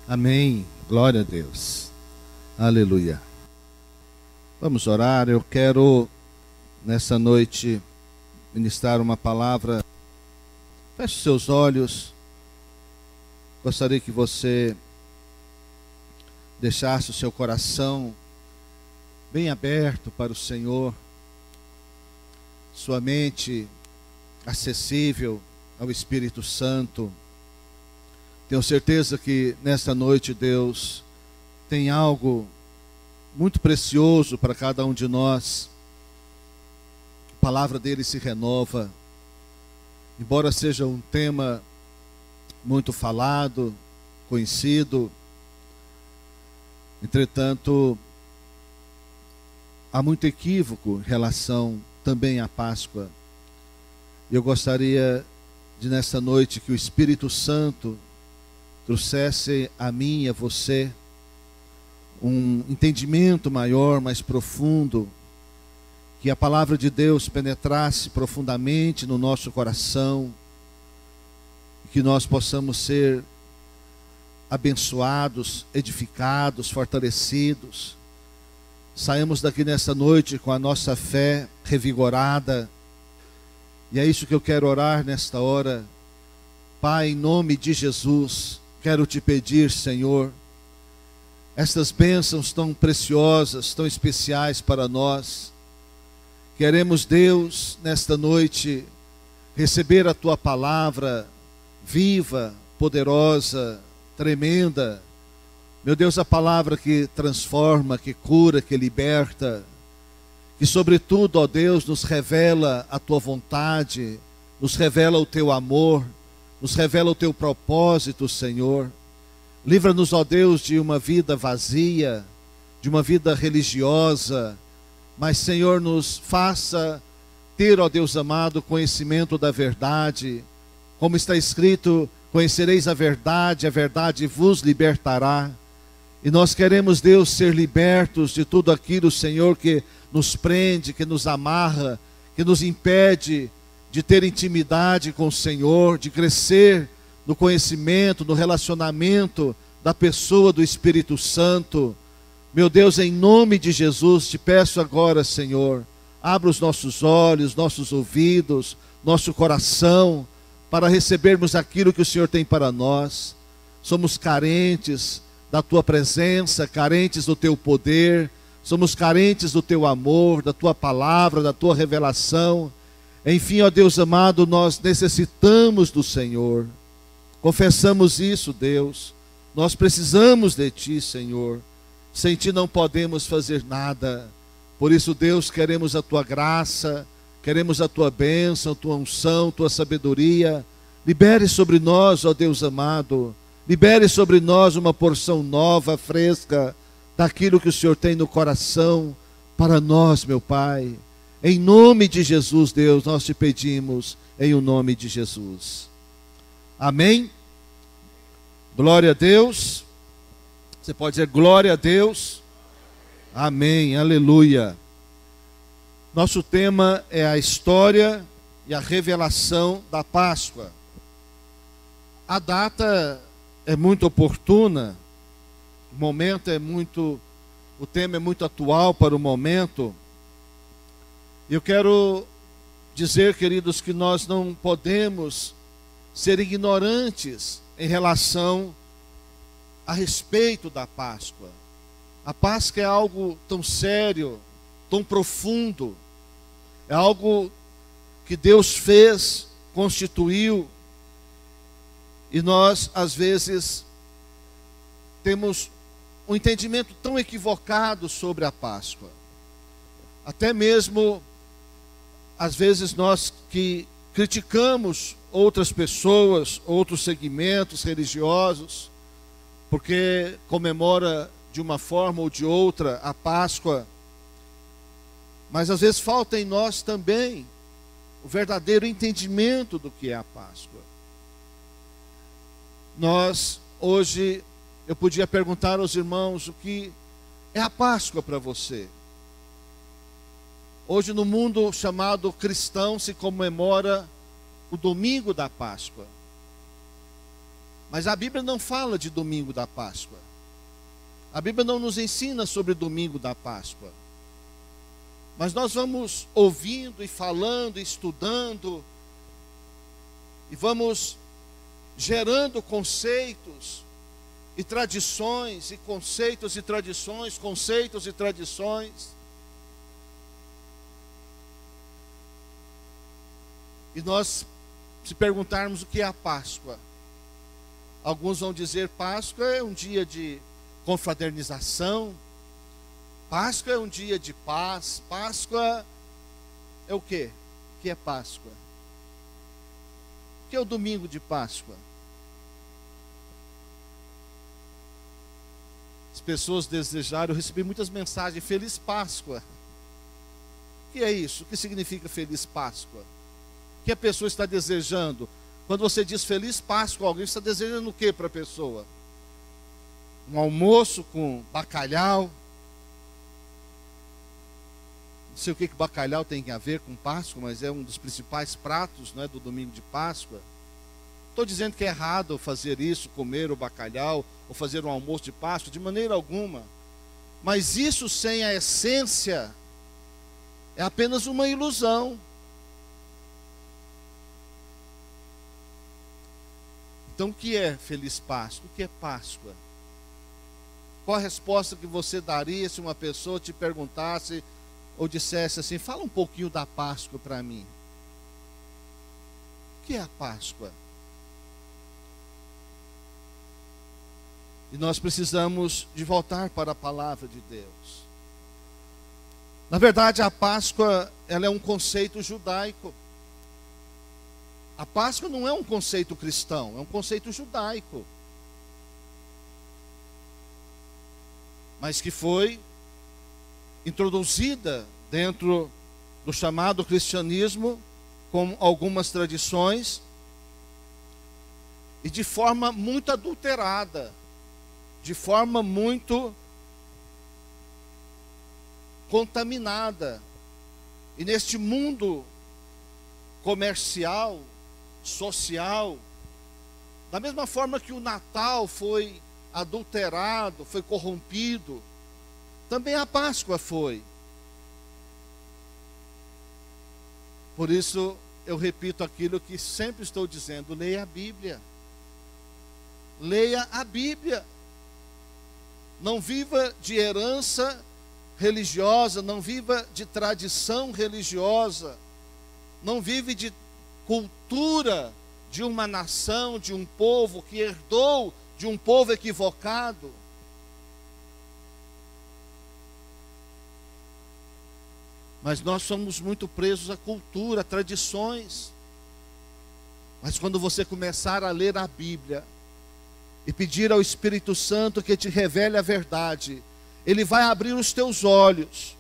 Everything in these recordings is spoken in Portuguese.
Amém. Glória a Deus. Aleluia. Vamos orar. Eu quero, nessa noite, ministrar uma palavra. Feche seus olhos. Gostaria que você deixasse o seu coração bem aberto para o Senhor. Sua mente acessível ao Espírito Santo. Tenho certeza que nesta noite Deus tem algo muito precioso para cada um de nós. A palavra dele se renova. Embora seja um tema muito falado, conhecido, entretanto, há muito equívoco em relação também à Páscoa. Eu gostaria de nesta noite que o Espírito Santo trouxesse a mim e a você um entendimento maior, mais profundo, que a palavra de Deus penetrasse profundamente no nosso coração, que nós possamos ser abençoados, edificados, fortalecidos. Saímos daqui nesta noite com a nossa fé revigorada, e é isso que eu quero orar nesta hora. Pai, em nome de Jesus, quero te pedir, Senhor, estas bênçãos tão preciosas, tão especiais para nós. Queremos, Deus, nesta noite, receber a tua palavra viva, poderosa, tremenda. Meu Deus, a palavra que transforma, que cura, que liberta, que sobretudo, ó Deus, nos revela a tua vontade, nos revela o teu amor, nos revela o teu propósito, Senhor. Livra-nos, ó Deus, de uma vida vazia, de uma vida religiosa, mas, Senhor, nos faça ter, ó Deus amado, conhecimento da verdade. Como está escrito, conhecereis a verdade vos libertará. E nós queremos, Deus, ser libertos de tudo aquilo, Senhor, que nos prende, que nos amarra, que nos impede de ter intimidade com o Senhor, de crescer no conhecimento, no relacionamento da pessoa do Espírito Santo. Meu Deus, em nome de Jesus, te peço agora, Senhor, abra os nossos olhos, nossos ouvidos, nosso coração, para recebermos aquilo que o Senhor tem para nós. Somos carentes da tua presença, carentes do teu poder, somos carentes do teu amor, da tua palavra, da tua revelação. Enfim, ó Deus amado, nós necessitamos do Senhor. Confessamos isso, Deus. Nós precisamos de ti, Senhor. Sem ti não podemos fazer nada. Por isso, Deus, queremos a tua graça, queremos a tua bênção, a tua unção, a tua sabedoria. Libere sobre nós, ó Deus amado, libere sobre nós uma porção nova, fresca, daquilo que o Senhor tem no coração para nós, meu Pai. Em nome de Jesus, Deus, nós te pedimos, em o nome de Jesus. Amém? Glória a Deus. Você pode dizer glória a Deus? Amém, aleluia. Nosso tema é a história e a revelação da Páscoa. A data é muito oportuna, o tema é muito atual para o momento. Eu quero dizer, queridos, que nós não podemos ser ignorantes em relação a respeito da Páscoa. A Páscoa é algo tão sério, tão profundo, é algo que Deus fez, constituiu, e nós, às vezes, temos um entendimento tão equivocado sobre a Páscoa. Até mesmo, às vezes, nós que criticamos outras pessoas, outros segmentos religiosos, porque comemora de uma forma ou de outra a Páscoa, mas às vezes falta em nós também o verdadeiro entendimento do que é a Páscoa. Nós, hoje, eu podia perguntar aos irmãos o que é a Páscoa para você. Hoje, no mundo chamado cristão, se comemora o domingo da Páscoa. Mas a Bíblia não fala de domingo da Páscoa. A Bíblia não nos ensina sobre o domingo da Páscoa. Mas nós vamos ouvindo e falando, e estudando, e vamos gerando conceitos e tradições, e conceitos e tradições, conceitos e tradições. E nós, se perguntarmos o que é a Páscoa, alguns vão dizer Páscoa é um dia de confraternização, Páscoa é um dia de paz, Páscoa é o quê? O que é Páscoa? O que é o domingo de Páscoa? As pessoas desejaram, eu recebi muitas mensagens, Feliz Páscoa. O que é isso? O que significa Feliz Páscoa? O que a pessoa está desejando? Quando você diz Feliz Páscoa, alguém está desejando o que para a pessoa? Um almoço com bacalhau? Não sei o que bacalhau tem a ver com Páscoa, mas é um dos principais pratos, não é, do domingo de Páscoa. Estou dizendo que é errado fazer isso, comer o bacalhau, ou fazer um almoço de Páscoa, de maneira alguma. Mas isso sem a essência é apenas uma ilusão. Então o que é Feliz Páscoa? O que é Páscoa? Qual a resposta que você daria se uma pessoa te perguntasse ou dissesse assim, fala um pouquinho da Páscoa para mim? O que é a Páscoa? E nós precisamos de voltar para a palavra de Deus. Na verdade, a Páscoa, ela é um conceito judaico. A Páscoa não é um conceito cristão, é um conceito judaico. Mas que foi introduzida dentro do chamado cristianismo com algumas tradições e de forma muito adulterada, de forma muito contaminada. E neste mundo comercial, social, da mesma forma que o Natal foi adulterado, foi corrompido, também a Páscoa foi. Por isso eu repito aquilo que sempre estou dizendo, leia a Bíblia. Leia a Bíblia. Não viva de herança religiosa, não viva de tradição religiosa, não vive de cultura de uma nação, de um povo que herdou de um povo equivocado. Mas nós somos muito presos à cultura, a tradições. Mas quando você começar a ler a Bíblia e pedir ao Espírito Santo que te revele a verdade, Ele vai abrir os teus olhos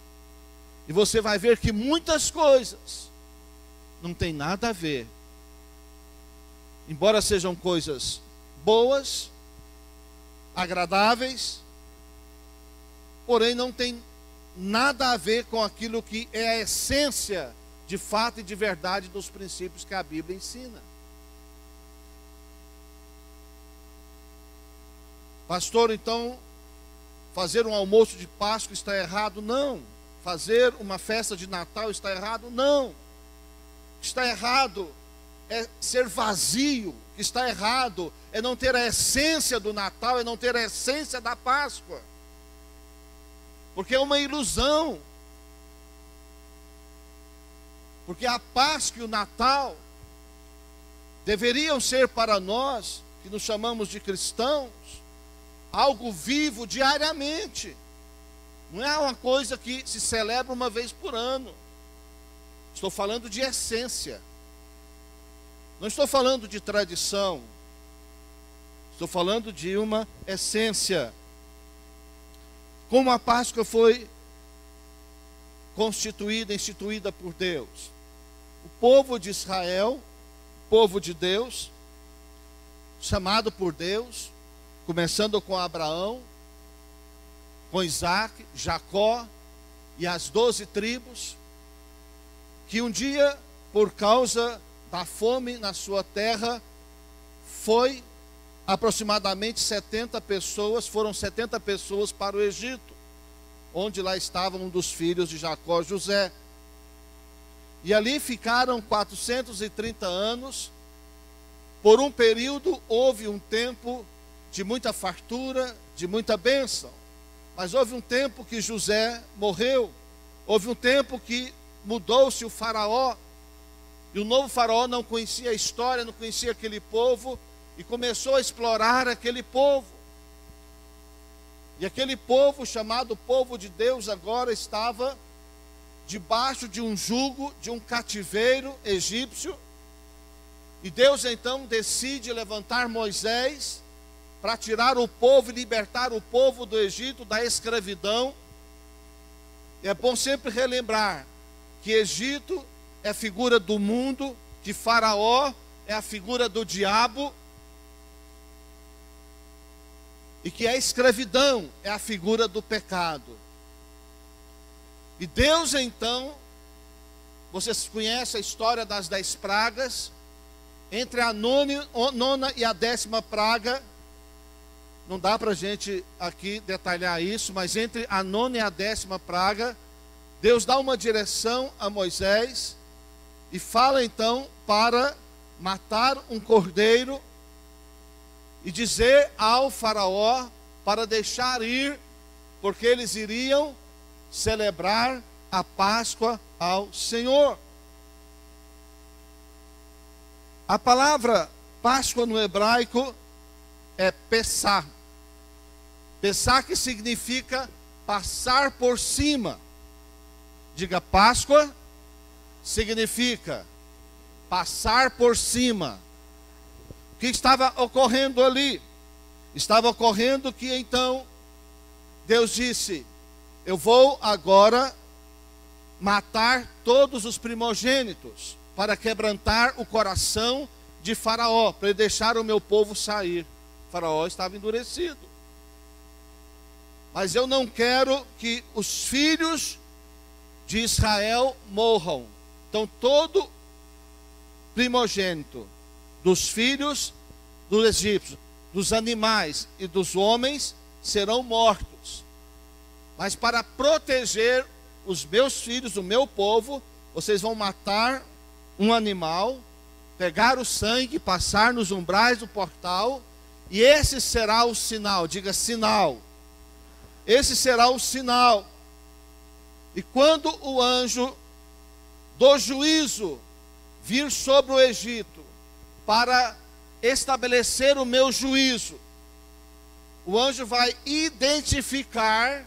e você vai ver que muitas coisas não tem nada a ver. Embora sejam coisas boas, agradáveis, porém não tem nada a ver com aquilo que é a essência de fato e de verdade dos princípios que a Bíblia ensina. Pastor, então, fazer um almoço de Páscoa está errado? Não. Fazer uma festa de Natal está errado? Não. Está errado é ser vazio, está errado é não ter a essência do Natal, é não ter a essência da Páscoa. Porque é uma ilusão. Porque a Páscoa e o Natal deveriam ser para nós, que nos chamamos de cristãos, algo vivo diariamente. Não é uma coisa que se celebra uma vez por ano. Estou falando de essência. Não estou falando de tradição. Estou falando de uma essência. Como a Páscoa foi constituída, instituída por Deus. O povo de Israel, o povo de Deus, chamado por Deus, começando com Abraão, com Isaac, Jacó e as 12 tribos, que um dia, por causa da fome na sua terra, foi aproximadamente 70 pessoas, foram 70 pessoas para o Egito, onde lá estava um dos filhos de Jacó, José. E ali ficaram 430 anos. Por um período houve um tempo de muita fartura, de muita bênção. Mas houve um tempo que José morreu. Houve um tempo que mudou-se o faraó. E o novo faraó não conhecia a história, não conhecia aquele povo. E começou a explorar aquele povo. E aquele povo, chamado povo de Deus, agora estava debaixo de um jugo, de um cativeiro egípcio. E Deus então decide levantar Moisés para tirar o povo e libertar o povo do Egito da escravidão. E é bom sempre relembrar que Egito é a figura do mundo, que Faraó é a figura do diabo, e que a escravidão é a figura do pecado. E Deus então, vocês conhecem a história das 10 pragas, entre a nona e a 10ª praga, não dá para a gente aqui detalhar isso, mas entre a 9ª e a 10ª praga, Deus dá uma direção a Moisés, e fala então para matar um cordeiro, e dizer ao faraó para deixar ir, porque eles iriam celebrar a Páscoa ao Senhor. A palavra Páscoa no hebraico é Pessah. Pessah, que significa passar por cima. Diga, Páscoa significa passar por cima. O que estava ocorrendo ali? Estava ocorrendo que então Deus disse: eu vou agora matar todos os primogênitos para quebrantar o coração de Faraó, para ele deixar o meu povo sair. Faraó estava endurecido. Mas eu não quero que os filhos de Israel morram. Então todo primogênito dos filhos dos egípcios, dos animais e dos homens serão mortos. Mas para proteger os meus filhos, o meu povo, vocês vão matar um animal, pegar o sangue, passar nos umbrais do portal, e esse será o sinal. Diga, sinal. Esse será o sinal. E quando o anjo do juízo vir sobre o Egito para estabelecer o meu juízo, o anjo vai identificar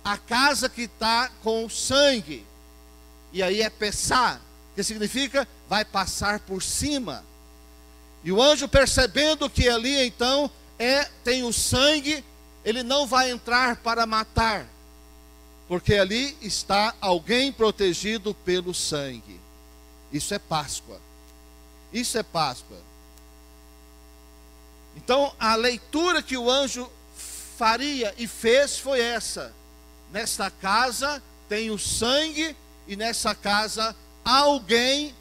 a casa que está com sangue. E aí é Pessah, que significa vai passar por cima. E o anjo, percebendo que ali então tem o sangue, ele não vai entrar para matar, porque ali está alguém protegido pelo sangue. Isso é Páscoa. Isso é Páscoa. Então a leitura que o anjo faria e fez foi essa: nesta casa tem o sangue, e nessa casa alguém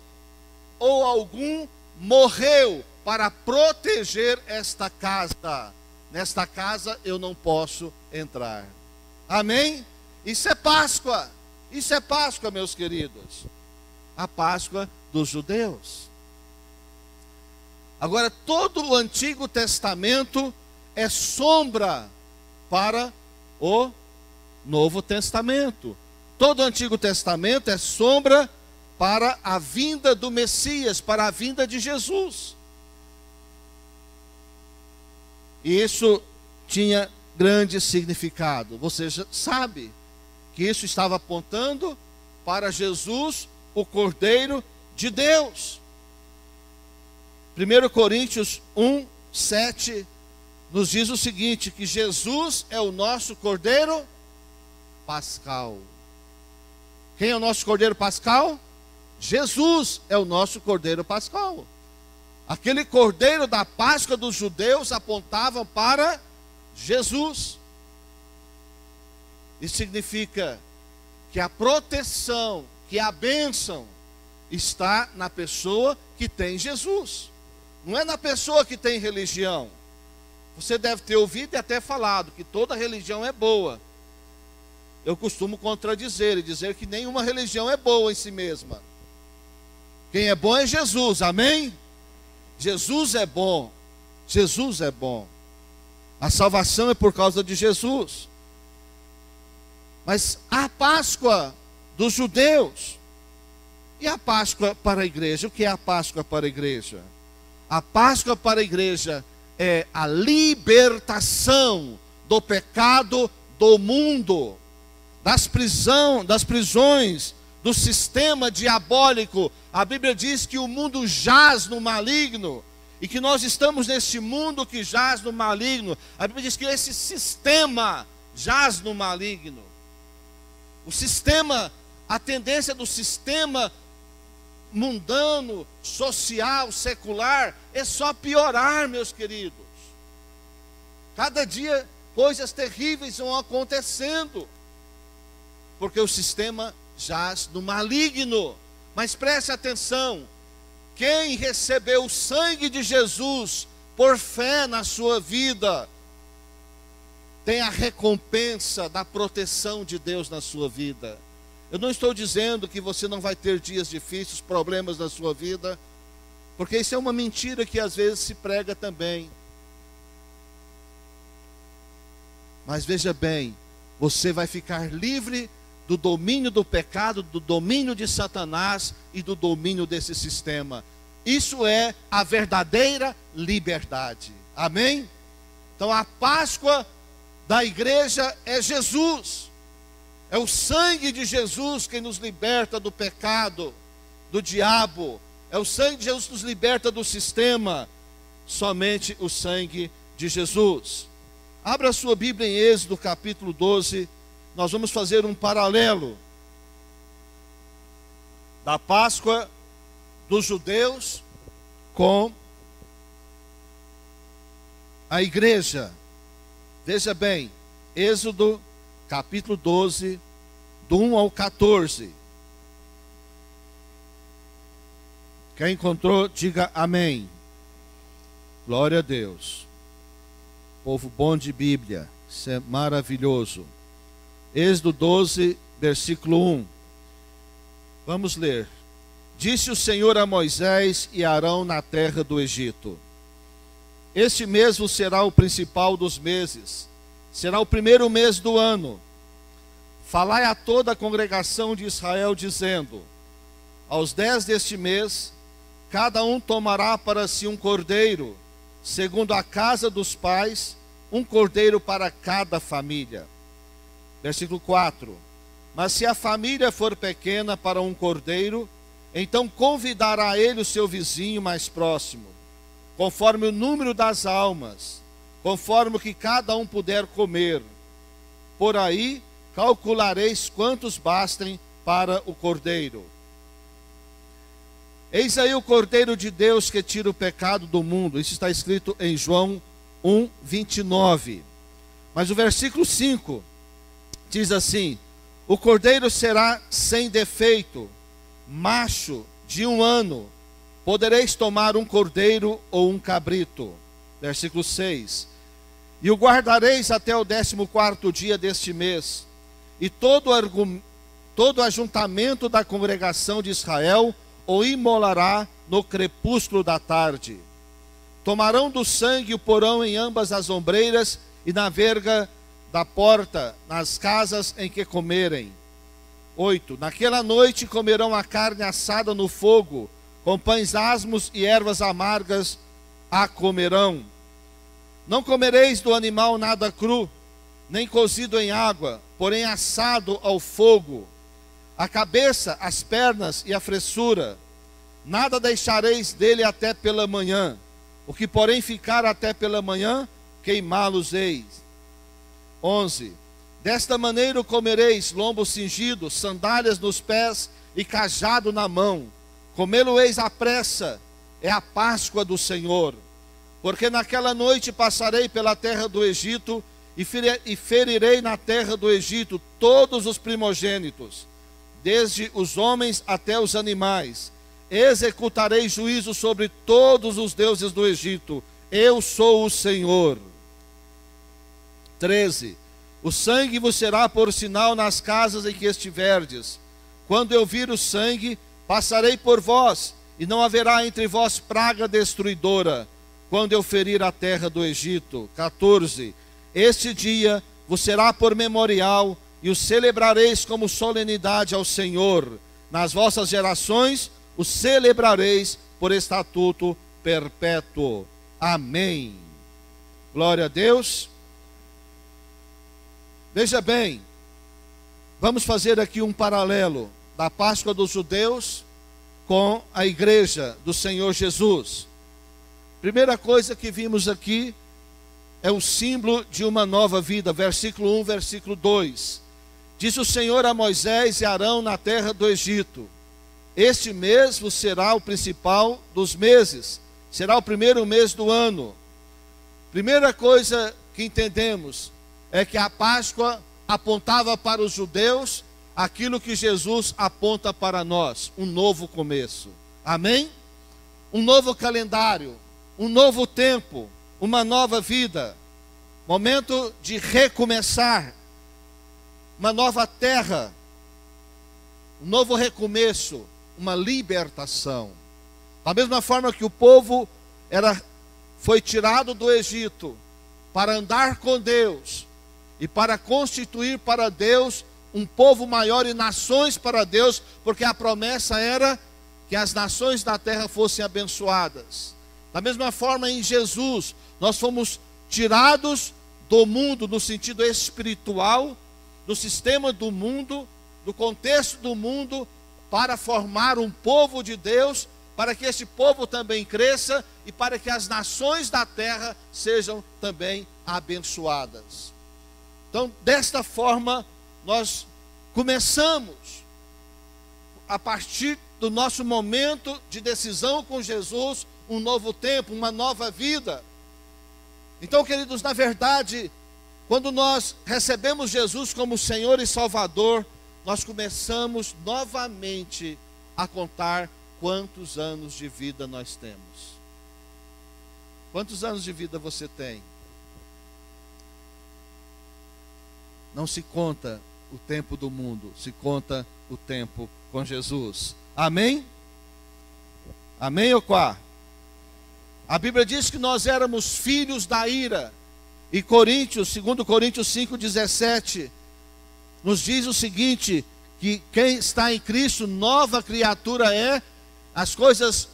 ou algum morreu para proteger esta casa. Nesta casa eu não posso entrar. Amém? Isso é Páscoa. Isso é Páscoa, meus queridos. A Páscoa dos judeus. Agora, todo o Antigo Testamento é sombra para o Novo Testamento. Todo o Antigo Testamento é sombra para a vinda do Messias, para a vinda de Jesus. E isso tinha grande significado. Você já sabe que isso estava apontando para Jesus, o Cordeiro de Deus. 1 Coríntios 1, 7 nos diz o seguinte: que Jesus é o nosso Cordeiro Pascal. Quem é o nosso Cordeiro Pascal? Jesus é o nosso Cordeiro Pascal. Aquele Cordeiro da Páscoa dos judeus apontava para Jesus. Isso significa que a proteção, que a bênção está na pessoa que tem Jesus. Não é na pessoa que tem religião. Você deve ter ouvido e até falado que toda religião é boa. Eu costumo contradizer e dizer que nenhuma religião é boa em si mesma. Quem é bom é Jesus, amém? Jesus é bom. Jesus é bom. A salvação é por causa de Jesus. Mas a Páscoa dos judeus e a Páscoa para a igreja. O que é a Páscoa para a igreja? A Páscoa para a igreja é a libertação do pecado do mundo, das prisões, do sistema diabólico. A Bíblia diz que o mundo jaz no maligno, e que nós estamos neste mundo que jaz no maligno. A Bíblia diz que esse sistema jaz no maligno. O sistema, a tendência do sistema mundano, social, secular, é só piorar, meus queridos. Cada dia coisas terríveis vão acontecendo, porque o sistema jaz no maligno. Mas preste atenção, quem recebeu o sangue de Jesus por fé na sua vida, tem a recompensa da proteção de Deus na sua vida. Eu não estou dizendo que você não vai ter dias difíceis, problemas na sua vida, porque isso é uma mentira que às vezes se prega também. Mas veja bem, você vai ficar livre do domínio do pecado, do domínio de Satanás e do domínio desse sistema. Isso é a verdadeira liberdade. Amém? Então a Páscoa da igreja é Jesus. É o sangue de Jesus quem nos liberta do pecado, do diabo. É o sangue de Jesus que nos liberta do sistema. Somente o sangue de Jesus. Abra a sua Bíblia em Êxodo capítulo 12. Nós vamos fazer um paralelo da Páscoa dos judeus com a igreja. Veja bem, Êxodo capítulo 12, do 1 ao 14. Quem encontrou, diga amém. Glória a Deus. Povo bom de Bíblia, isso é maravilhoso. Êxodo 12, versículo 1. Vamos ler. Disse o Senhor a Moisés e Arão na terra do Egito: este mesmo será o principal dos meses, será o primeiro mês do ano. Falai a toda a congregação de Israel, dizendo: aos 10 deste mês, cada um tomará para si um cordeiro, segundo a casa dos pais, um cordeiro para cada família. Versículo 4. Mas se a família for pequena para um cordeiro, então convidará ele o seu vizinho mais próximo, conforme o número das almas, conforme o que cada um puder comer. Por aí calculareis quantos bastem para o cordeiro. Eis aí o Cordeiro de Deus que tira o pecado do mundo. Isso está escrito em João 1, 29. Mas o versículo 5 diz assim: o cordeiro será sem defeito, macho de 1 ano. Podereis tomar um cordeiro ou um cabrito. Versículo 6. E o guardareis até o 14º dia deste mês. E todo ajuntamento da congregação de Israel o imolará no crepúsculo da tarde. Tomarão do sangue e o porão em ambas as ombreiras e na verga da porta, nas casas em que comerem. 8. Naquela noite comerão a carne assada no fogo, com pães asmos e ervas amargas a comerão. Não comereis do animal nada cru, nem cozido em água, porém assado ao fogo. A cabeça, as pernas e a fressura. Nada deixareis dele até pela manhã. O que porém ficar até pela manhã, queimá-los-eis. 11. Desta maneira o comereis: lombo cingido, sandálias nos pés e cajado na mão. Comê-lo-eis à pressa, é a Páscoa do Senhor. Porque naquela noite passarei pela terra do Egito e ferirei na terra do Egito todos os primogênitos, desde os homens até os animais. Executarei juízo sobre todos os deuses do Egito. Eu sou o Senhor. 13. O sangue vos será por sinal nas casas em que estiverdes. Quando eu vir o sangue, passarei por vós, e não haverá entre vós praga destruidora, quando eu ferir a terra do Egito. 14. Este dia vos será por memorial, e o celebrareis como solenidade ao Senhor. Nas vossas gerações o celebrareis por estatuto perpétuo. Amém. Glória a Deus. Veja bem, vamos fazer aqui um paralelo da Páscoa dos judeus com a igreja do Senhor Jesus. Primeira coisa que vimos aqui é o símbolo de uma nova vida, versículo 1, versículo 2. Diz o Senhor a Moisés e Arão na terra do Egito: este mês vos será o principal dos meses, será o primeiro mês do ano. Primeira coisa que entendemos é que a Páscoa apontava para os judeus aquilo que Jesus aponta para nós, um novo começo. Amém? Um novo calendário, um novo tempo, uma nova vida, momento de recomeçar, uma nova terra, um novo recomeço, uma libertação. Da mesma forma que o povo foi tirado do Egito para andar com Deus e para constituir para Deus um povo maior e nações para Deus, porque a promessa era que as nações da terra fossem abençoadas. Da mesma forma, em Jesus, nós fomos tirados do mundo no sentido espiritual, do sistema do mundo, do contexto do mundo, para formar um povo de Deus, para que esse povo também cresça e para que as nações da terra sejam também abençoadas. Então, desta forma, nós começamos, a partir do nosso momento de decisão com Jesus, um novo tempo, uma nova vida. Então, queridos, na verdade, quando nós recebemos Jesus como Senhor e Salvador, nós começamos novamente a contar quantos anos de vida nós temos. Quantos anos de vida você tem? Não se conta o tempo do mundo, se conta o tempo com Jesus. Amém? Amém ou quá? A Bíblia diz que nós éramos filhos da ira. E Coríntios, 2 Coríntios 5,17, nos diz o seguinte, que quem está em Cristo, nova criatura é, as coisas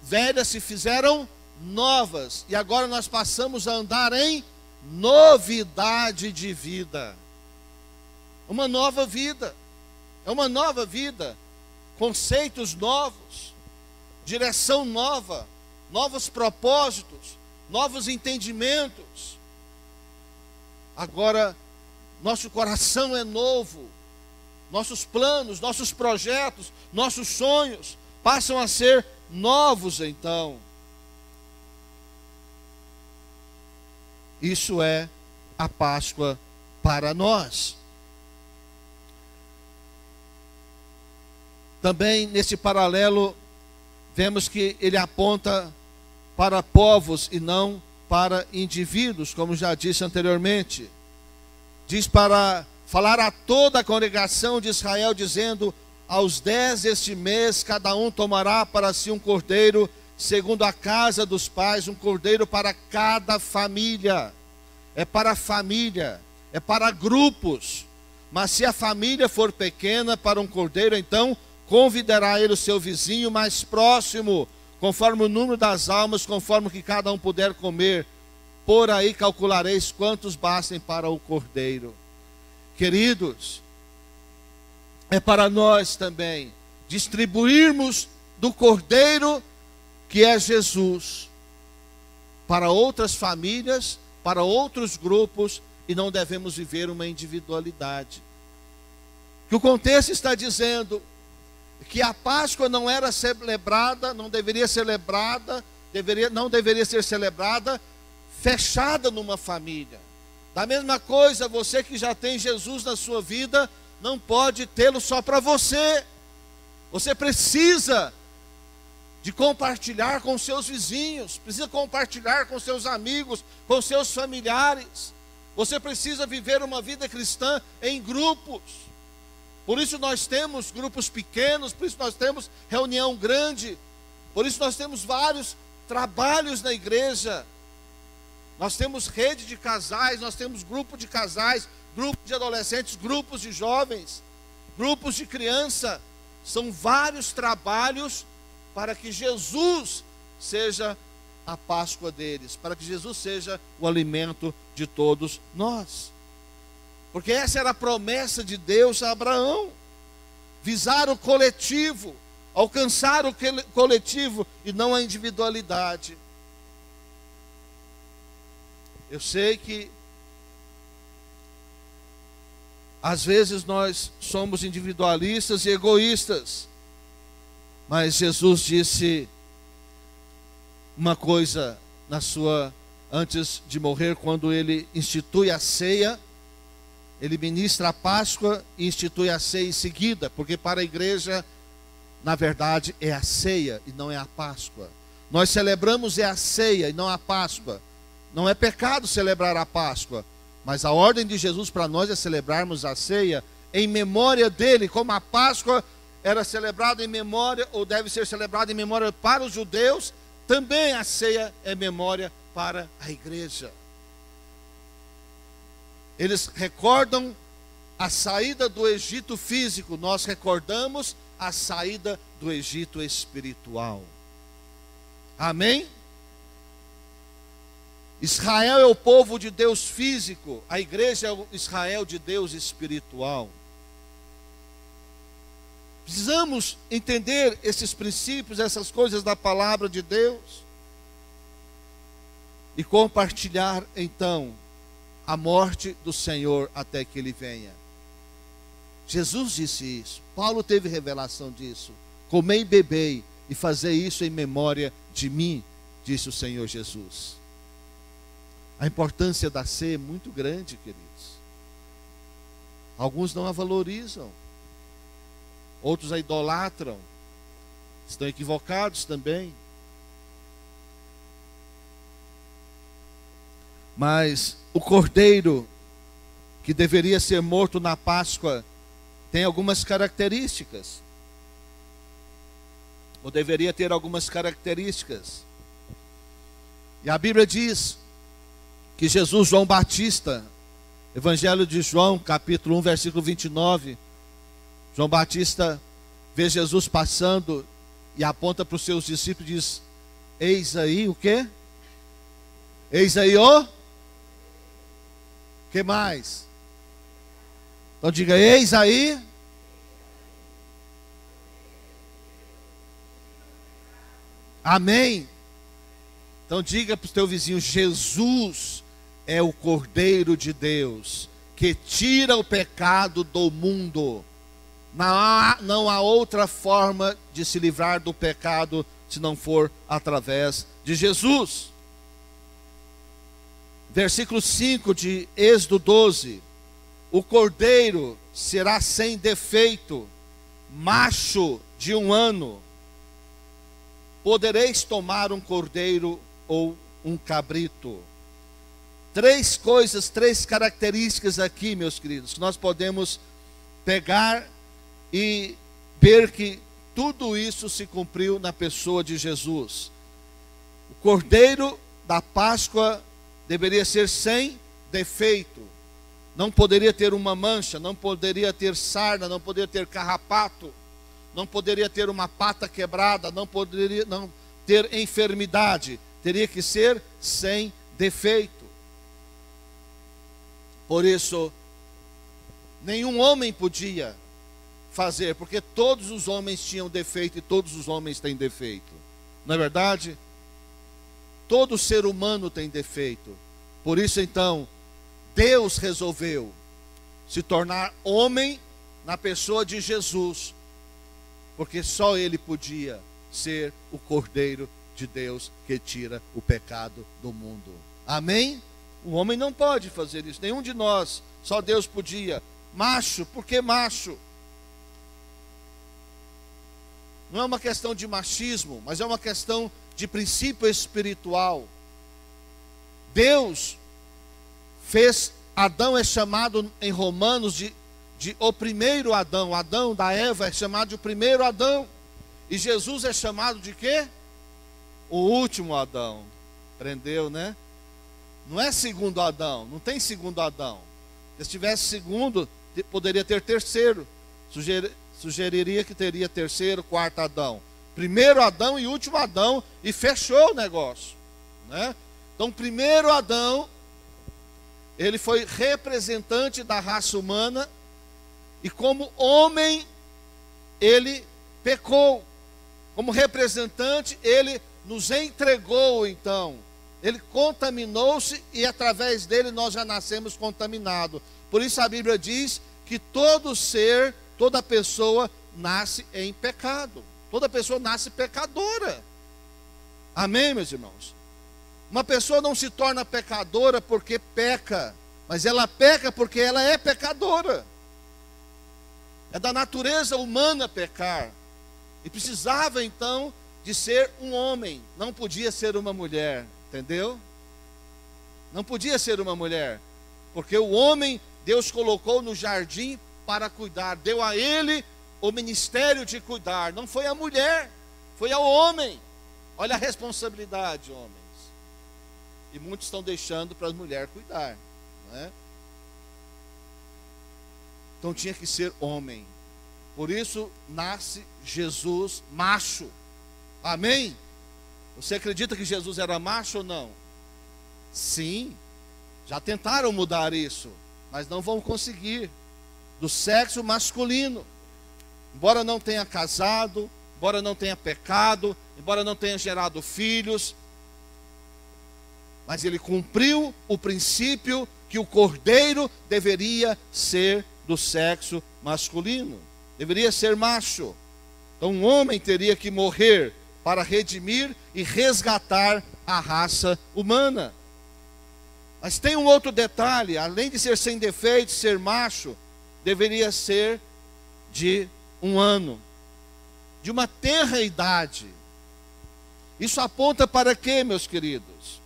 velhas se fizeram novas, e agora nós passamos a andar em novidade de vida. Uma nova vida, é uma nova vida, conceitos novos, direção nova, novos propósitos, novos entendimentos. Agora, nosso coração é novo, nossos planos, nossos projetos, nossos sonhos passam a ser novos então. Isso é a Páscoa para nós. Também nesse paralelo, vemos que ele aponta para povos e não para indivíduos, como já disse anteriormente. Diz para falar a toda a congregação de Israel, dizendo: aos 10 deste mês, cada um tomará para si um cordeiro, segundo a casa dos pais, um cordeiro para cada família. É para família, é para grupos. Mas se a família for pequena, para um cordeiro, então convidará ele o seu vizinho mais próximo, conforme o número das almas, conforme o que cada um puder comer. Por aí calculareis quantos bastem para o cordeiro. Queridos, é para nós também distribuirmos do cordeiro que é Jesus para outras famílias, para outros grupos, e não devemos viver uma individualidade. Que o contexto está dizendo que a Páscoa não era celebrada, não deveria ser celebrada, não deveria ser celebrada fechada numa família. Da mesma coisa, você que já tem Jesus na sua vida, não pode tê-lo só para você. Você precisa de compartilhar com seus vizinhos, precisa compartilhar com seus amigos, com seus familiares. Você precisa viver uma vida cristã em grupos. Por isso nós temos grupos pequenos, por isso nós temos reunião grande, por isso nós temos vários trabalhos na igreja. Nós temos rede de casais, nós temos grupo de casais, grupo de adolescentes, grupos de jovens, grupos de criança. São vários trabalhos para que Jesus seja a Páscoa deles, para que Jesus seja o alimento de todos nós. Porque essa era a promessa de Deus a Abraão: visar o coletivo, alcançar o coletivo e não a individualidade. Eu sei que às vezes nós somos individualistas e egoístas, mas Jesus disse uma coisa antes de morrer, quando ele institui a ceia. Ele ministra a Páscoa e institui a ceia em seguida, porque para a igreja, na verdade, é a ceia e não é a Páscoa. Nós celebramos a ceia e não a Páscoa. Não é pecado celebrar a Páscoa, mas a ordem de Jesus para nós é celebrarmos a ceia em memória dele, como a Páscoa era celebrada em memória, ou deve ser celebrada em memória para os judeus, também a ceia é memória para a igreja. Eles recordam a saída do Egito físico, nós recordamos a saída do Egito espiritual. Amém? Israel é o povo de Deus físico, a igreja é o Israel de Deus espiritual. Precisamos entender esses princípios, essas coisas da palavra de Deus e compartilhar então a morte do Senhor até que Ele venha. Jesus disse isso, Paulo teve revelação disso: comei e bebei e fazei isso em memória de mim, disse o Senhor Jesus. A importância da ceia é muito grande, queridos. Alguns não a valorizam, outros a idolatram, estão equivocados também. Mas o cordeiro que deveria ser morto na Páscoa tem algumas características, ou deveria ter algumas características. E a Bíblia diz que Jesus, João Batista, Evangelho de João, capítulo 1, versículo 29, João Batista vê Jesus passando e aponta para os seus discípulos e diz: eis aí o quê? Eis aí o que mais? Então diga: eis aí amém. Então diga para o teu vizinho: Jesus é o Cordeiro de Deus que tira o pecado do mundo. Não há outra forma de se livrar do pecado se não for através de Jesus. Versículo 5 de Êxodo 12: o cordeiro será sem defeito, macho de 1 ano. Podereis tomar um cordeiro ou um cabrito. 3 coisas, 3 características aqui, meus queridos, que nós podemos pegar e ver que tudo isso se cumpriu na pessoa de Jesus. O cordeiro da Páscoa deveria ser sem defeito, não poderia ter uma mancha, não poderia ter sarna, não poderia ter carrapato, não poderia ter uma pata quebrada, não poderia não ter enfermidade, teria que ser sem defeito. Por isso, nenhum homem podia fazer, porque todos os homens tinham defeito e todos os homens têm defeito. Não é verdade? Todo ser humano tem defeito. Por isso então, Deus resolveu se tornar homem na pessoa de Jesus, porque só Ele podia ser o Cordeiro de Deus que tira o pecado do mundo. Amém? O homem não pode fazer isso, nenhum de nós, só Deus podia. Macho, por que macho? Não é uma questão de machismo, mas é uma questão de princípio espiritual. Deus fez Adão é chamado em Romanos de o primeiro Adão. O Adão da Eva é chamado de o primeiro Adão. E Jesus é chamado de quê? O último Adão. Aprendeu, né? Não é segundo Adão, não tem segundo Adão. Se tivesse segundo, poderia ter terceiro. Sugeriria que teria terceiro, quarto Adão. Primeiro Adão e último Adão, e fechou o negócio, né? Então, primeiro Adão, ele foi representante da raça humana, e como homem, ele pecou. Como representante, ele nos entregou, então. Ele contaminou-se, e através dele nós já nascemos contaminados. Por isso a Bíblia diz que todo ser, toda pessoa nasce em pecado. Toda pessoa nasce pecadora. Amém, meus irmãos? Uma pessoa não se torna pecadora porque peca, mas ela peca porque ela é pecadora. É da natureza humana pecar. E precisava então de ser um homem, não podia ser uma mulher, entendeu? Não podia ser uma mulher, porque o homem Deus colocou no jardim para cuidar, deu a ele o ministério de cuidar. Não foi a mulher, foi ao homem. Olha a responsabilidade, homens. E muitos estão deixando para a mulher cuidar, não é? Então tinha que ser homem. Por isso nasce Jesus macho. Amém? Você acredita que Jesus era macho ou não? Sim. Já tentaram mudar isso, mas não vão conseguir. Do sexo masculino. Embora não tenha casado, embora não tenha pecado, embora não tenha gerado filhos, mas ele cumpriu o princípio que o cordeiro deveria ser do sexo masculino. Deveria ser macho. Então um homem teria que morrer para redimir e resgatar a raça humana. Mas tem um outro detalhe: além de ser sem defeito, ser macho, deveria ser de 1 ano, de uma tenra idade. Isso aponta para quê, meus queridos?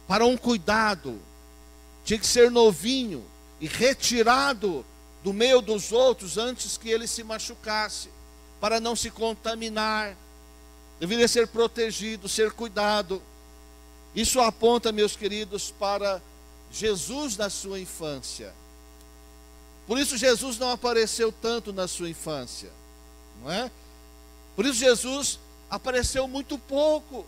Para um cuidado. Tinha que ser novinho e retirado do meio dos outros antes que ele se machucasse, para não se contaminar. Deveria ser protegido, ser cuidado. Isso aponta, meus queridos, para Jesus na sua infância. Por isso Jesus não apareceu tanto na sua infância, não é? Por isso Jesus apareceu muito pouco.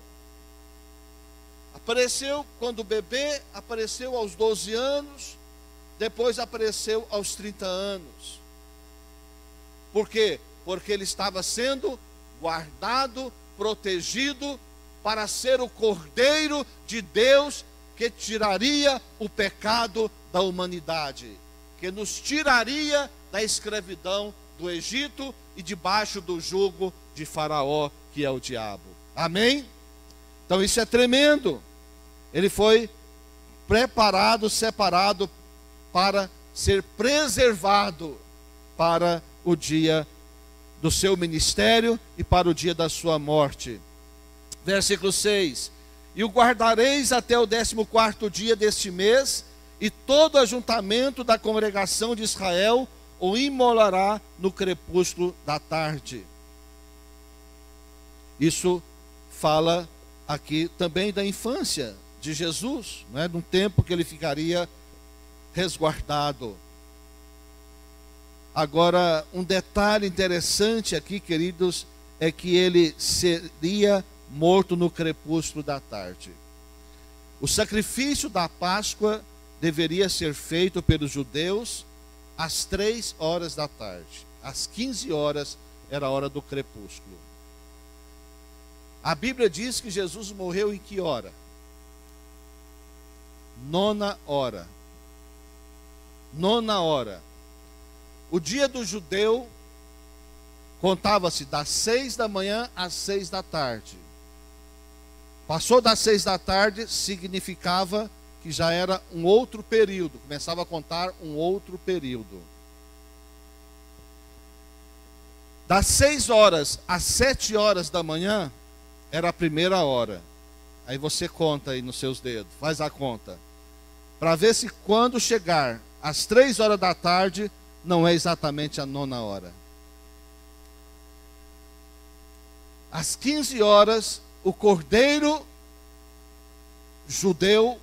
Apareceu quando bebê, apareceu aos 12 anos, depois apareceu aos 30 anos. Por quê? Porque ele estava sendo guardado, protegido, para ser o Cordeiro de Deus que tiraria o pecado da humanidade, que nos tiraria da escravidão do Egito e debaixo do jugo de Faraó, que é o diabo. Amém? Então isso é tremendo. Ele foi preparado, separado para ser preservado para o dia do seu ministério e para o dia da sua morte. Versículo 6: E o guardareis até o 14º dia deste mês, e todo ajuntamento da congregação de Israel o imolará no crepúsculo da tarde. Isso fala aqui também da infância de Jesus, não é? De um tempo que ele ficaria resguardado. Agora, um detalhe interessante aqui, queridos, é que ele seria morto no crepúsculo da tarde. O sacrifício da Páscoa deveria ser feito pelos judeus às 3 horas da tarde. Às 15 horas era a hora do crepúsculo. A Bíblia diz que Jesus morreu em que hora? 9ª hora. 9ª hora. O dia do judeu contava-se das 6 da manhã às 6 da tarde. Passou das 6 da tarde, significava que já era um outro período. Começava a contar um outro período. Das 6 horas às 7 horas da manhã, era a primeira hora. Aí você conta aí nos seus dedos, faz a conta. para ver se quando chegar às 3 horas da tarde, não é exatamente a 9ª hora. Às 15 horas, o cordeiro judeu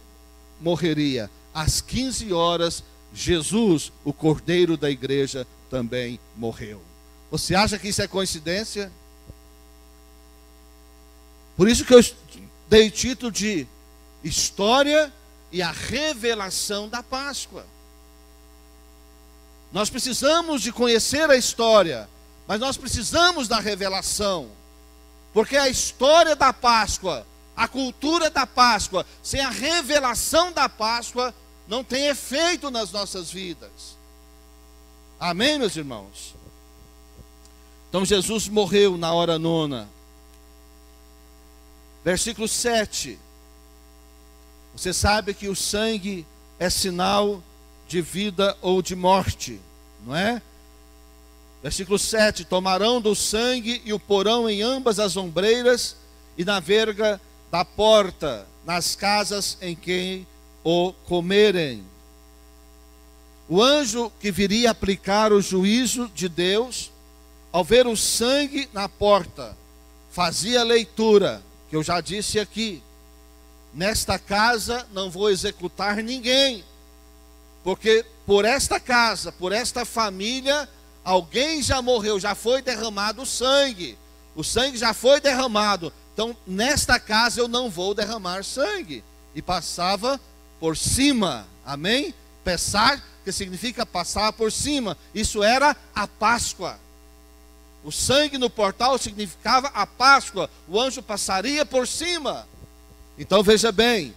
morreria. Às 15 horas, Jesus, o cordeiro da igreja, também morreu. Você acha que isso é coincidência? Por isso que eu dei o título de História e a Revelação da Páscoa. Nós precisamos de conhecer a história, mas nós precisamos da revelação. Porque a história da Páscoa, a cultura da Páscoa, sem a revelação da Páscoa, não tem efeito nas nossas vidas. Amém, meus irmãos? Então Jesus morreu na hora 9ª. Versículo 7. Você sabe que o sangue é sinal de vida ou de morte, não é? Versículo 7. Tomarão do sangue e o porão em ambas as ombreiras e na verga da porta, nas casas em que o comerem. O anjo que viria aplicar o juízo de Deus, ao ver o sangue na porta, fazia leitura, que eu já disse aqui: nesta casa não vou executar ninguém, porque por esta casa, por esta família, alguém já morreu, já foi derramado o sangue já foi derramado, então nesta casa eu não vou derramar sangue. E passava por cima, amém? Passar, que significa passar por cima, isso era a Páscoa. O sangue no portal significava a Páscoa, o anjo passaria por cima. Então veja bem,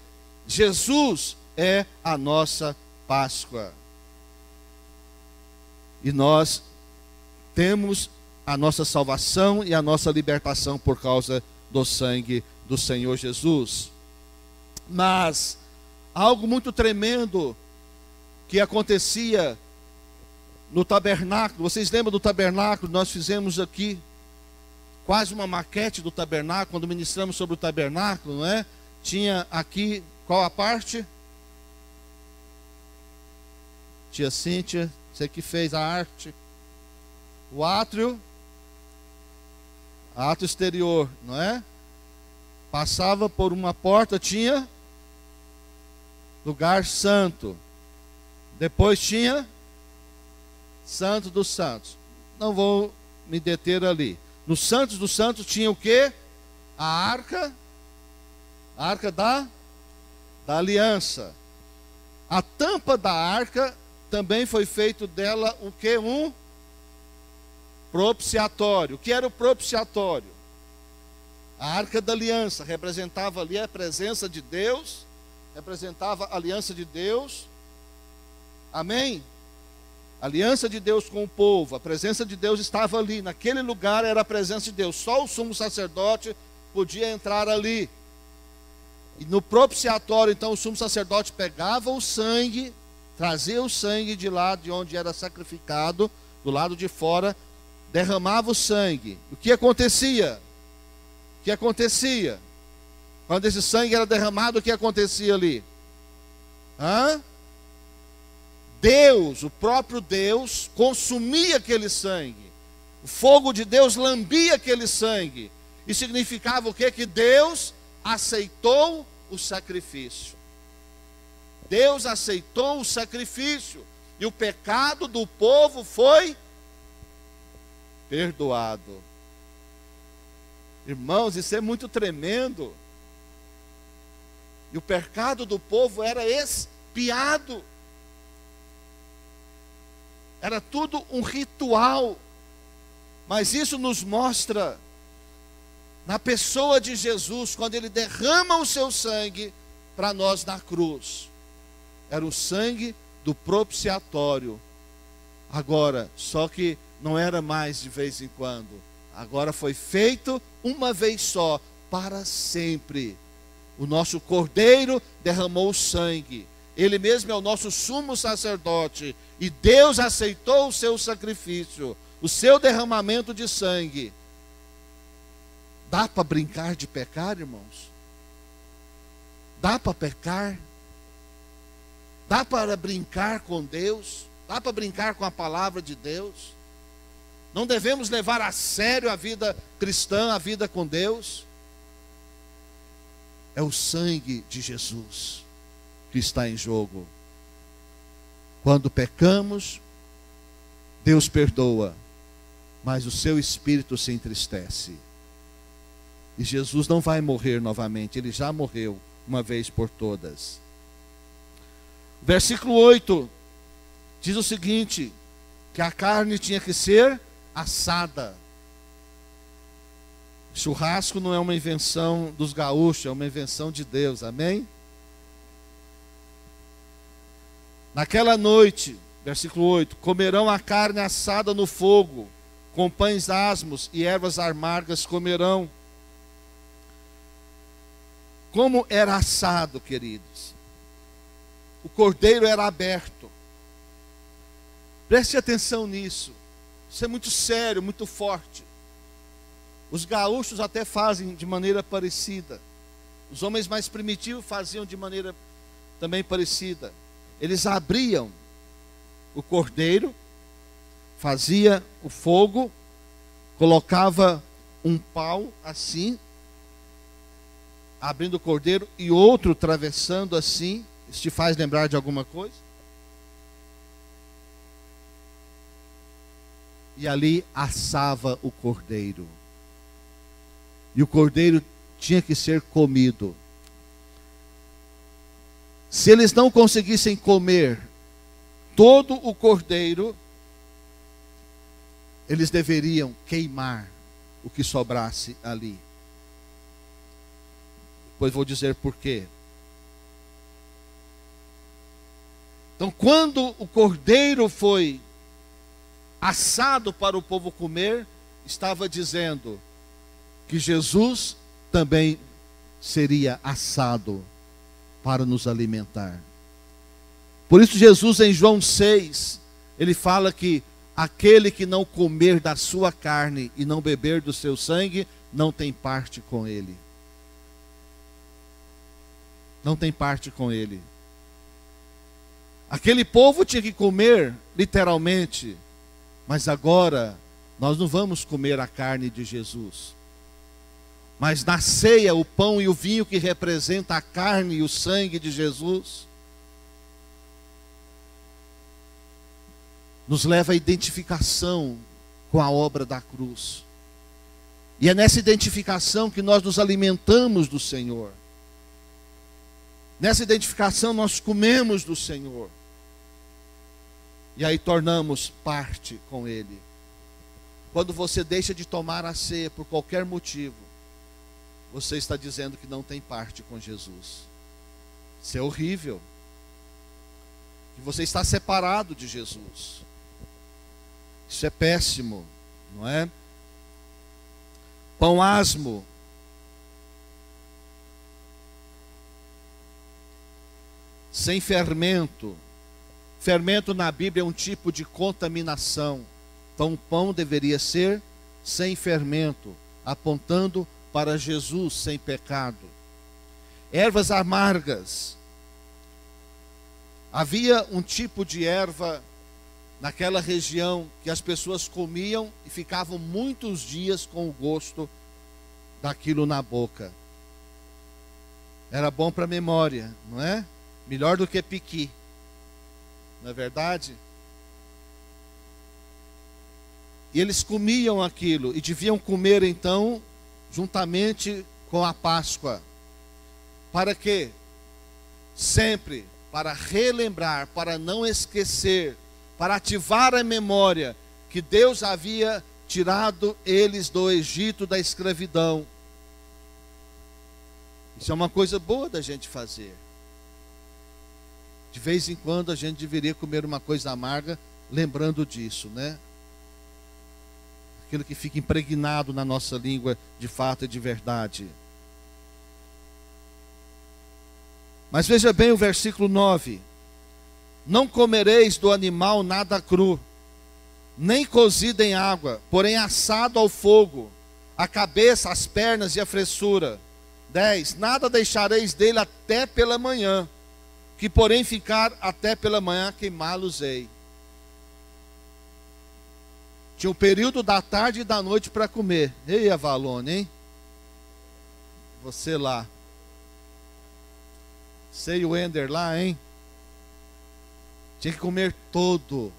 Jesus é a nossa Páscoa. E nós temos a nossa salvação e a nossa libertação por causa do sangue do Senhor Jesus. Mas algo muito tremendo que acontecia no tabernáculo. Vocês lembram do tabernáculo? Nós fizemos aqui quase uma maquete do tabernáculo, quando ministramos sobre o tabernáculo, não é? Tinha aqui, qual a parte? Tia Cíntia, você que fez a arte. O átrio exterior, não é? Passava por uma porta, tinha lugar santo. Depois tinha Santo dos Santos. Não vou me deter ali. No Santos dos Santos tinha o quê? A arca da aliança. A tampa da arca também foi feito dela o quê? Um propiciatório. O que era o propiciatório? A arca da aliança representava ali a presença de Deus, representava a aliança de Deus. Amém? A aliança de Deus com o povo, a presença de Deus estava ali, naquele lugar era a presença de Deus, só o sumo sacerdote podia entrar ali. E no propiciatório, então, o sumo sacerdote pegava o sangue, trazia o sangue de lá de onde era sacrificado, do lado de fora, derramava o sangue. O que acontecia? O que acontecia? Quando esse sangue era derramado, o que acontecia ali? Deus, o próprio Deus, consumia aquele sangue. O fogo de Deus lambia aquele sangue. E significava o quê? Que Deus aceitou o sacrifício. Deus aceitou o sacrifício. E o pecado do povo foi perdoado. Irmãos, isso é muito tremendo. E o pecado do povo era expiado. Era tudo um ritual. Mas isso nos mostra na pessoa de Jesus, quando ele derrama o seu sangue para nós na cruz. Era o sangue do propiciatório. Agora, só que não era mais de vez em quando. Agora foi feito uma vez só, para sempre. O nosso Cordeiro derramou o sangue. Ele mesmo é o nosso sumo sacerdote. E Deus aceitou o seu sacrifício, o seu derramamento de sangue. Dá para brincar de pecar, irmãos? Dá para pecar? Dá para brincar com Deus? Dá para brincar com a palavra de Deus? Não devemos levar a sério a vida cristã, a vida com Deus? É o sangue de Jesus que está em jogo. Quando pecamos, Deus perdoa, mas o seu espírito se entristece. E Jesus não vai morrer novamente, ele já morreu uma vez por todas. Versículo 8 diz o seguinte: que a carne tinha que ser assada. Churrasco não é uma invenção dos gaúchos, é uma invenção de Deus, amém? Naquela noite, versículo 8: comerão a carne assada no fogo, com pães asmos e ervas amargas comerão. Como era assado, queridos? O cordeiro era aberto. Preste atenção nisso. Isso é muito sério, muito forte. Os gaúchos até fazem de maneira parecida. Os homens mais primitivos faziam de maneira também parecida. Eles abriam o cordeiro, fazia o fogo, colocava um pau assim, abrindo o cordeiro, e outro atravessando assim. Isso te faz lembrar de alguma coisa? E ali assava o cordeiro. E o cordeiro tinha que ser comido. Se eles não conseguissem comer todo o cordeiro, eles deveriam queimar o que sobrasse ali. Depois vou dizer por quê. Então, quando o cordeiro foi assado para o povo comer, estava dizendo que Jesus também seria assado para nos alimentar. Por isso Jesus em João 6, ele fala que aquele que não comer da sua carne e não beber do seu sangue, não tem parte com ele. Não tem parte com ele. Aquele povo tinha que comer, literalmente, mas agora nós não vamos comer a carne de Jesus. Mas na ceia, o pão e o vinho que representa a carne e o sangue de Jesus, nos leva à identificação com a obra da cruz. E é nessa identificação que nós nos alimentamos do Senhor. Nessa identificação nós comemos do Senhor. E aí tornamos parte com Ele. Quando você deixa de tomar a ceia por qualquer motivo, você está dizendo que não tem parte com Jesus. Isso é horrível. Que você está separado de Jesus. Isso é péssimo, não é? Pão asmo. Sem fermento. Fermento na Bíblia é um tipo de contaminação. Então o pão deveria ser sem fermento, apontando para Jesus sem pecado. Ervas amargas. Havia um tipo de erva naquela região que as pessoas comiam e ficavam muitos dias com o gosto daquilo na boca. Era bom para a memória, não é? Melhor do que piqui. Não é verdade? E eles comiam aquilo e deviam comer então juntamente com a Páscoa. Para quê? Sempre para relembrar, para não esquecer, para ativar a memória que Deus havia tirado eles do Egito, da escravidão. Isso é uma coisa boa da gente fazer. De vez em quando a gente deveria comer uma coisa amarga, lembrando disso, né? Aquilo que fica impregnado na nossa língua de fato e de verdade. Mas veja bem o versículo 9. Não comereis do animal nada cru, nem cozido em água, porém assado ao fogo, a cabeça, as pernas e a fressura. 10. Nada deixareis dele até pela manhã. que porém ficar até pela manhã, queimá-los-ei. Tinha o período da tarde e da noite para comer. Ei, Avalone, hein? Você lá. Sei o Ender lá, hein? Tinha que comer todo.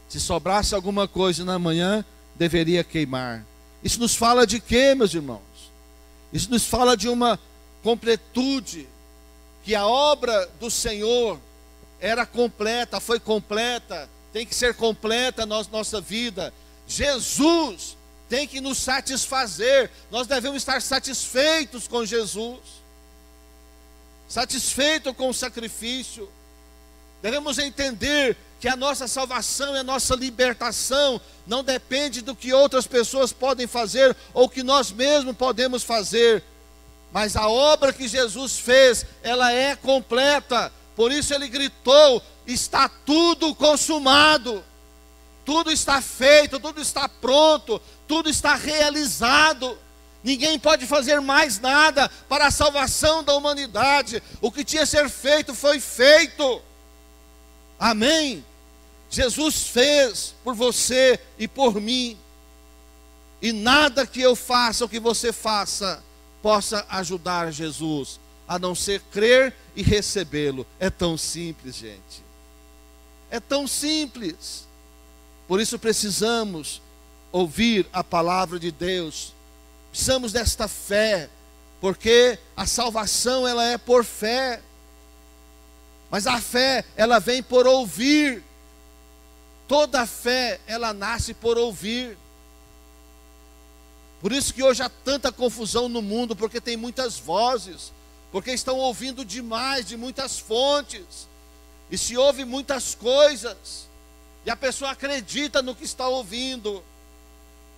Se sobrasse alguma coisa na manhã, deveria queimar. Isso nos fala de quê, meus irmãos? Isso nos fala de uma completude, que a obra do Senhor era completa, foi completa, tem que ser completa na nossa vida. Jesus tem que nos satisfazer, nós devemos estar satisfeitos com Jesus, satisfeitos com o sacrifício. Devemos entender que a nossa salvação e a nossa libertação não depende do que outras pessoas podem fazer ou que nós mesmos podemos fazer, mas a obra que Jesus fez, ela é completa. Por isso ele gritou: está tudo consumado, tudo está feito, tudo está pronto, tudo está realizado. Ninguém pode fazer mais nada para a salvação da humanidade. O que tinha a ser feito foi feito. Amém? Jesus fez por você e por mim, e nada que eu faça ou que você faça possa ajudar Jesus, a não ser crer e recebê-lo. É tão simples, gente. É tão simples. Por isso precisamos ouvir a palavra de Deus. Precisamos desta fé, porque a salvação ela é por fé. Mas a fé, ela vem por ouvir. Toda fé, ela nasce por ouvir. Por isso que hoje há tanta confusão no mundo, porque tem muitas vozes, porque estão ouvindo demais de muitas fontes, e se ouve muitas coisas, e a pessoa acredita no que está ouvindo.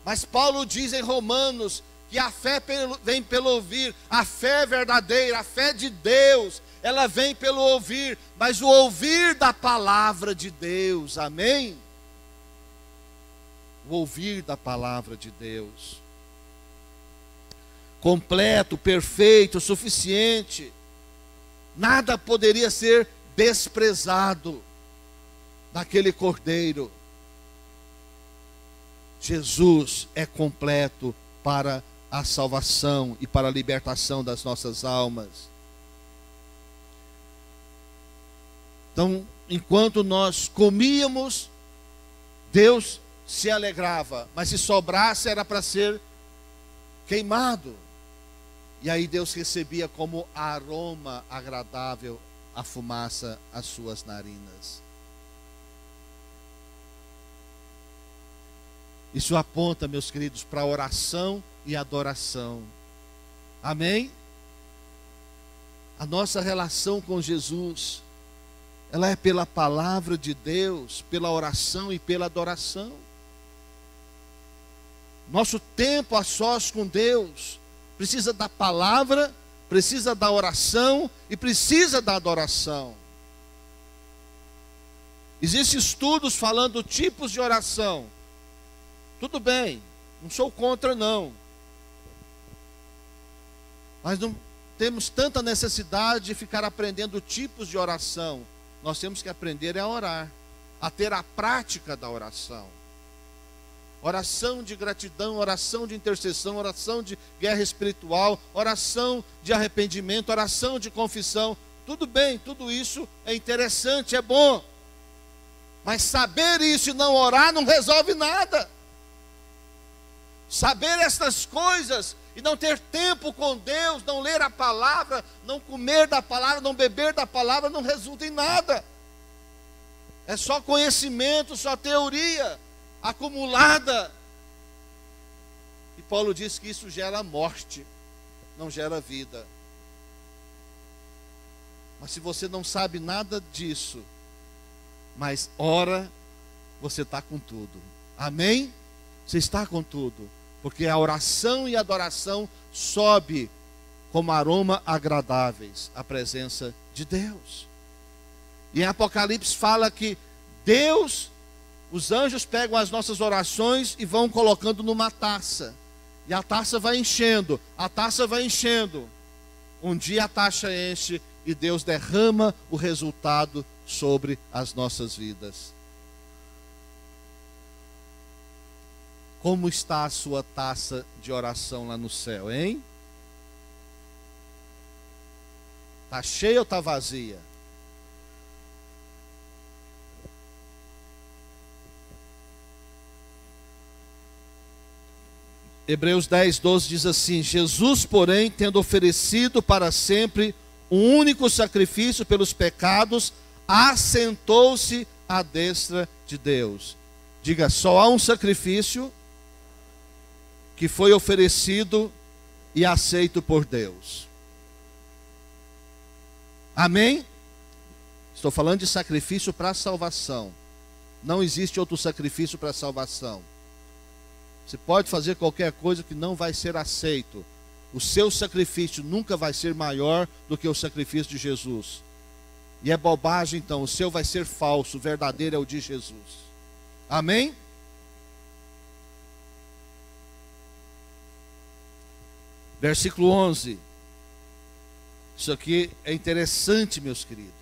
Mas Paulo diz em Romanos que a fé vem pelo ouvir, a fé verdadeira, a fé de Deus, ela vem pelo ouvir, mas o ouvir da palavra de Deus, amém? O ouvir da palavra de Deus, completo, perfeito, suficiente, nada poderia ser desprezado naquele cordeiro. Jesus é completo para a salvação e para a libertação das nossas almas. Então, enquanto nós comíamos, Deus se alegrava, mas se sobrasse era para ser queimado. E aí Deus recebia como aroma agradável a fumaça às suas narinas. Isso aponta, meus queridos, para a oração e adoração. Amém? A nossa relação com Jesus, ela é pela palavra de Deus, pela oração e pela adoração. Nosso tempo a sós com Deus precisa da palavra, precisa da oração e precisa da adoração. Existem estudos falando tipos de oração. Tudo bem, não sou contra não. Mas não temos tanta necessidade de ficar aprendendo tipos de oração. Nós temos que aprender a orar, a ter a prática da oração. Oração de gratidão, oração de intercessão, oração de guerra espiritual, oração de arrependimento, oração de confissão. Tudo bem, tudo isso é interessante, é bom. Mas saber isso e não orar não resolve nada. Saber estas coisas e não ter tempo com Deus, não ler a palavra, não comer da palavra, não beber da palavra, não resulta em nada. É só conhecimento, só teoria acumulada. E Paulo diz que isso gera morte, não gera vida. Mas se você não sabe nada disso, mas ora, você está com tudo. Amém? Você está com tudo. Porque a oração e a adoração sobe como aroma agradáveis à presença de Deus. E em Apocalipse fala que Deus, os anjos pegam as nossas orações e vão colocando numa taça. E a taça vai enchendo, a taça vai enchendo. um dia a taxa enche e Deus derrama o resultado sobre as nossas vidas. Como está a sua taça de oração lá no céu, hein? Está cheia ou está vazia? Hebreus 10, 12 diz assim: Jesus, porém, tendo oferecido para sempre um único sacrifício pelos pecados, assentou-se à destra de Deus. Diga, só há um sacrifício que foi oferecido e aceito por Deus. Amém? Estou falando de sacrifício para a salvação. Não existe outro sacrifício para a salvação. Você pode fazer qualquer coisa que não vai ser aceito. O seu sacrifício nunca vai ser maior do que o sacrifício de Jesus. E é bobagem então, o seu vai ser falso, o verdadeiro é o de Jesus. Amém? Versículo 11. Isso aqui é interessante, meus queridos.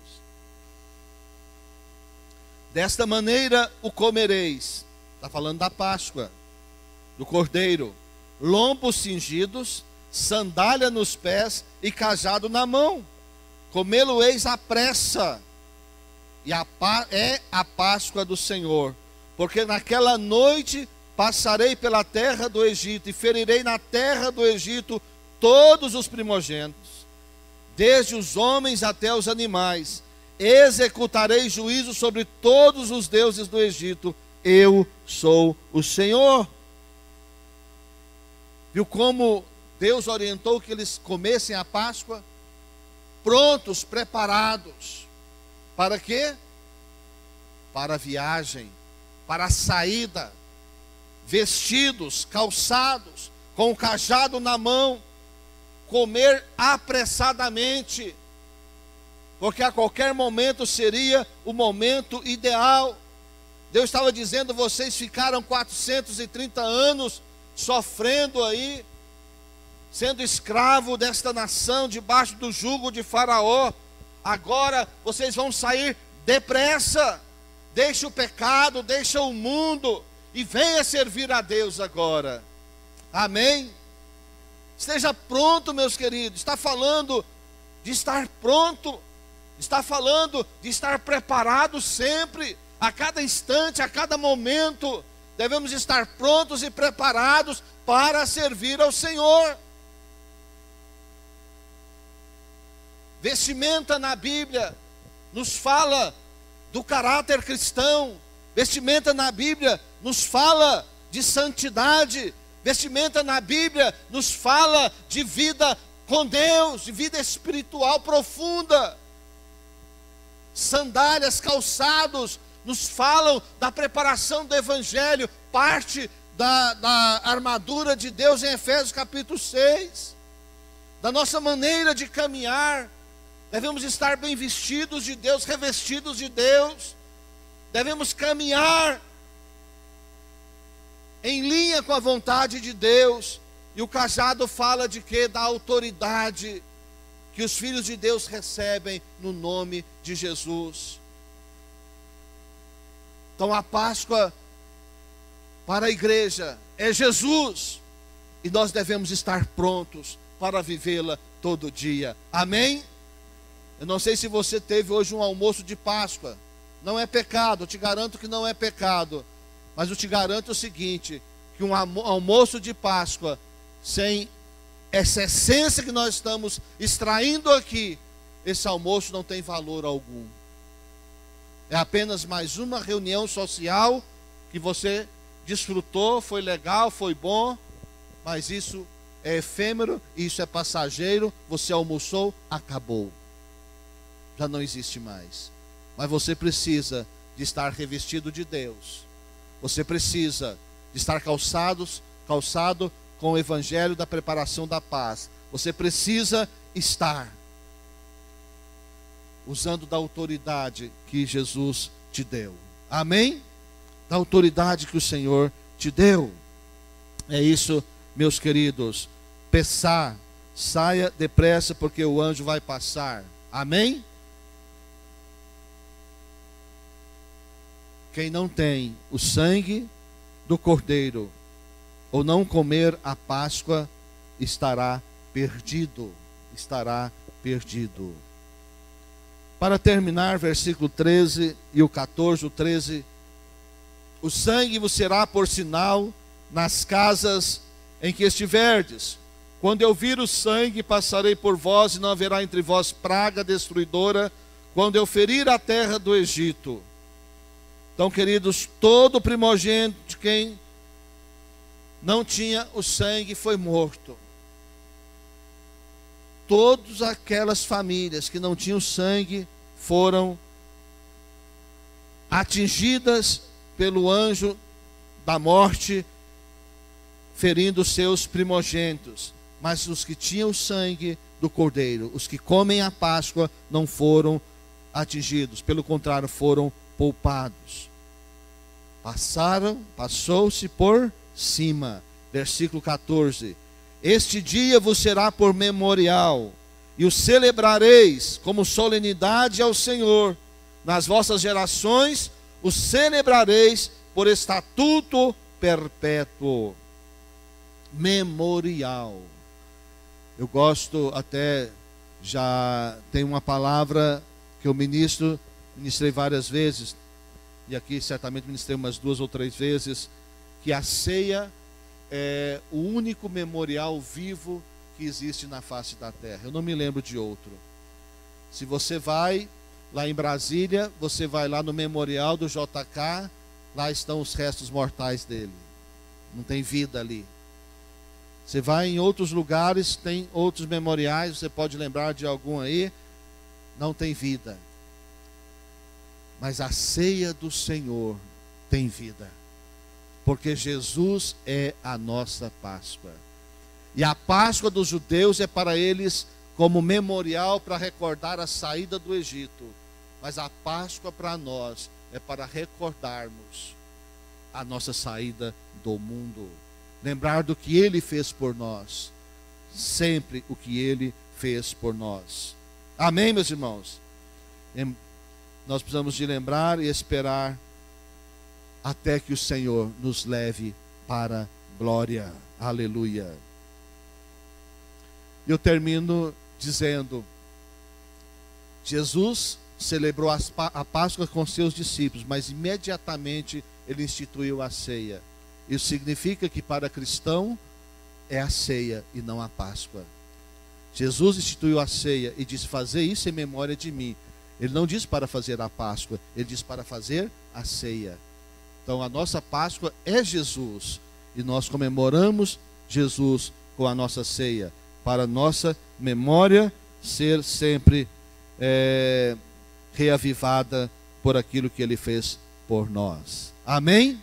Desta maneira o comereis. Está falando da Páscoa, do Cordeiro. Lombos cingidos, sandália nos pés e cajado na mão. Comê-lo-eis à pressa. E é a Páscoa do Senhor. Porque naquela noite passarei pela terra do Egito e ferirei na terra do Egito todos os primogênitos, desde os homens até os animais. Executarei juízo sobre todos os deuses do Egito. Eu sou o Senhor. Viu como Deus orientou que eles comessem a Páscoa? Prontos, preparados. Para quê? Para a viagem, para a saída. Vestidos, calçados, com o cajado na mão. Comer apressadamente, porque a qualquer momento seria o momento ideal. Deus estava dizendo: vocês ficaram 430 anos sofrendo aí, sendo escravo desta nação, debaixo do jugo de Faraó. Agora vocês vão sair depressa. Deixa o pecado, deixa o mundo e venha servir a Deus agora. Amém? Esteja pronto, meus queridos. Está falando de estar pronto. Está falando de estar preparado sempre, a cada instante, a cada momento. Devemos estar prontos e preparados para servir ao Senhor. Vestimenta na Bíblia nos fala do caráter cristão. Vestimenta na Bíblia nos fala de santidade. Vestimenta na Bíblia nos fala de vida com Deus, de vida espiritual profunda. Sandálias, calçados, nos falam da preparação do Evangelho, parte da armadura de Deus em Efésios capítulo 6. Da nossa maneira de caminhar, devemos estar bem vestidos de Deus, revestidos de Deus. Devemos caminhar em linha com a vontade de Deus. E o cajado fala de quê? Da autoridade que os filhos de Deus recebem no nome de Jesus. Então a Páscoa para a igreja é Jesus, e nós devemos estar prontos para vivê-la todo dia. Amém? Eu não sei se você teve hoje um almoço de Páscoa. Não é pecado, eu te garanto que não é pecado. Mas eu te garanto o seguinte, que um almoço de Páscoa, sem essa essência que nós estamos extraindo aqui, esse almoço não tem valor algum. É apenas mais uma reunião social que você desfrutou, foi legal, foi bom, mas isso é efêmero, isso é passageiro. Você almoçou, acabou. Já não existe mais. Mas você precisa de estar revestido de Deus. Você precisa de estar calçado com o evangelho da preparação da paz. Você precisa estar usando da autoridade que Jesus te deu. Amém? Da autoridade que o Senhor te deu. É isso, meus queridos. Pessá saia depressa, porque o anjo vai passar. Amém? Quem não tem o sangue do Cordeiro, ou não comer a Páscoa, estará perdido. Estará perdido. Para terminar, versículo 13 e o 14, o 13. O sangue vos será por sinal nas casas em que estiverdes. Quando eu vir o sangue, passarei por vós, e não haverá entre vós praga destruidora, quando eu ferir a terra do Egito. Então, queridos, todo primogênito de quem não tinha o sangue foi morto. Todas aquelas famílias que não tinham sangue foram atingidas pelo anjo da morte, ferindo seus primogênitos. Mas os que tinham o sangue do Cordeiro, os que comem a Páscoa, não foram atingidos. Pelo contrário, foram poupados. Passou-se por cima. Versículo 14. Este dia vos será por memorial, e o celebrareis como solenidade ao Senhor. Nas vossas gerações o celebrareis por estatuto perpétuo. Memorial. Eu gosto até, já tem uma palavra que eu ministrei várias vezes, e aqui certamente ministrei umas 2 ou 3 vezes, que a ceia é o único memorial vivo que existe na face da terra. Eu não me lembro de outro. Se você vai lá em Brasília, você vai lá no memorial do JK, lá estão os restos mortais dele. Não tem vida ali. Você vai em outros lugares, tem outros memoriais, você pode lembrar de algum aí, não tem vida. Mas a ceia do Senhor tem vida. Porque Jesus é a nossa Páscoa. E a Páscoa dos judeus é para eles como memorial para recordar a saída do Egito. Mas a Páscoa para nós é para recordarmos a nossa saída do mundo. Lembrar do que Ele fez por nós. Sempre o que Ele fez por nós. Amém, meus irmãos? Nós precisamos de lembrar e esperar até que o Senhor nos leve para a glória. Aleluia. Eu termino dizendo: Jesus celebrou a Páscoa com seus discípulos, mas imediatamente Ele instituiu a ceia. Isso significa que para cristão é a ceia e não a Páscoa. Jesus instituiu a ceia e disse: fazer isso em memória de mim. Ele não disse para fazer a Páscoa, Ele disse para fazer a ceia. Então a nossa Páscoa é Jesus, e nós comemoramos Jesus com a nossa ceia, para a nossa memória ser sempre reavivada por aquilo que Ele fez por nós. Amém?